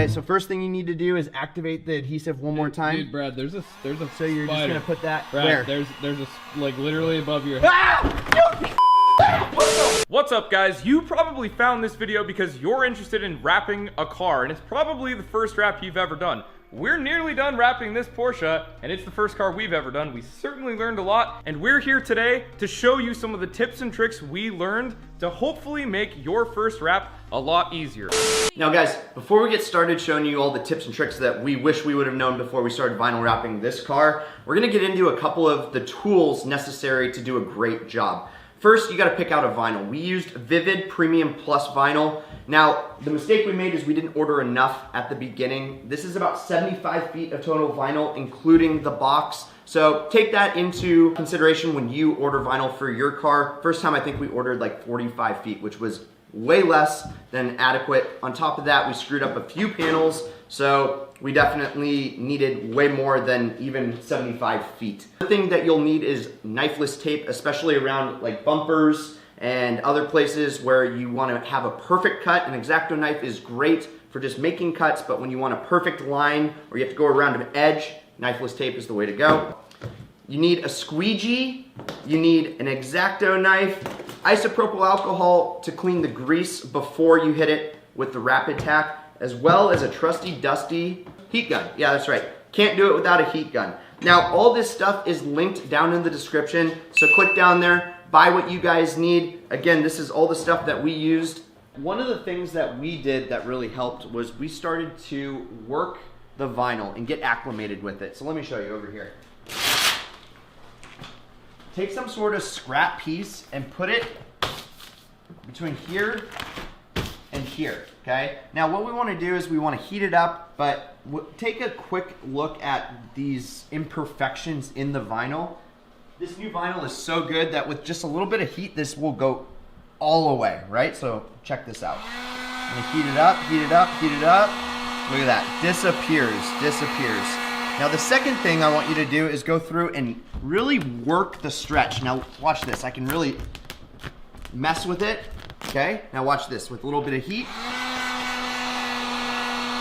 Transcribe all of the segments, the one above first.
Okay, so first thing you need to do is activate the adhesive one more time. Dude, Brad, there's a So you're just gonna put that Brad, where? there's a like literally above your head. What's up, guys? You probably found this video because you're interested in wrapping a car, and it's probably the first wrap you've ever done. We're nearly done wrapping this Porsche, and it's the first car we've ever done. We certainly learned a lot, and we're here today to show you some of the tips and tricks we learned to hopefully make your first wrap a lot easier. Now guys, before we get started showing you all the tips and tricks that we wish we would have known before we started vinyl wrapping this car, we're gonna get into a couple of the tools necessary to do a great job. First, you gotta pick out a vinyl. We used VViViD Premium Plus vinyl. Now, the mistake we made is we didn't order enough at the beginning. This is about 75 feet of total vinyl, including the box. So take that into consideration when you order vinyl for your car. First time I think we ordered like 45 feet, which was way less than adequate. On top of that, we screwed up a few panels, so we definitely needed way more than even 75 feet. The thing that you'll need is knifeless tape, especially around like bumpers and other places where you want to have a perfect cut. An X-Acto knife is great for just making cuts, but when you want a perfect line or you have to go around an edge, knifeless tape is the way to go. You need a squeegee, you need an X-Acto knife, isopropyl alcohol to clean the grease before you hit it with the rapid tack, as well as a trusty dusty heat gun. Yeah, that's right. Can't do it without a heat gun. Now, all this stuff is linked down in the description, so click down there, buy what you guys need. Again, this is all the stuff that we used. One of the things that we did that really helped was we started to work the vinyl and get acclimated with it. So let me show you over here. Take some sort of scrap piece and put it between here and here, okay? Now what we want to do is we want to heat it up, but take a quick look at these imperfections in the vinyl. This new vinyl is so good that with just a little bit of heat, this will go all the way, right? So check this out. I'm gonna heat it up, heat it up, heat it up. Look at that, disappears. Now the second thing I want you to do is go through and really work the stretch. Now watch this, I can really mess with it, okay? Now watch this, with a little bit of heat,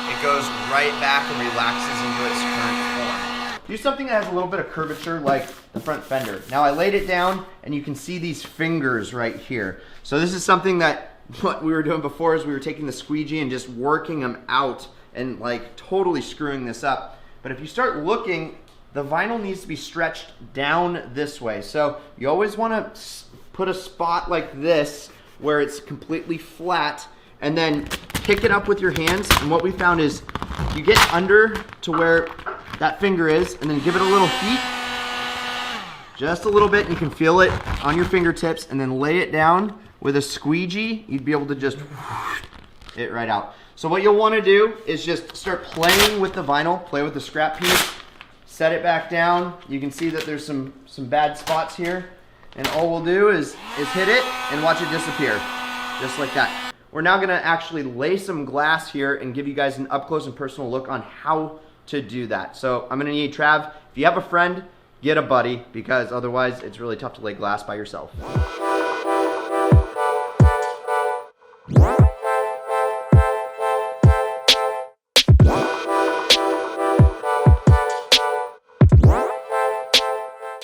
it goes right back and relaxes into its current form. Do something that has a little bit of curvature like the front fender. Now I laid it down and you can see these fingers right here. So this is something that what we were doing before is we were taking the squeegee and just working them out and like totally screwing this up. But if you start looking, the vinyl needs to be stretched down this way. So you always want to put a spot like this where it's completely flat and then pick it up with your hands. And what we found is you get under to where that finger is and then give it a little heat, just a little bit, and you can feel it on your fingertips, and then lay it down with a squeegee. You'd be able to just it right out. So what you'll want to do is just start playing with the vinyl, play with the scrap piece, set it back down. You can see that there's some bad spots here, and all we'll do is hit it and watch it disappear, just like that. We're now gonna actually lay some glass here and give you guys an up close and personal look on how to do that. So I'm gonna need Trav. If you have a friend, get a buddy, because otherwise it's really tough to lay glass by yourself.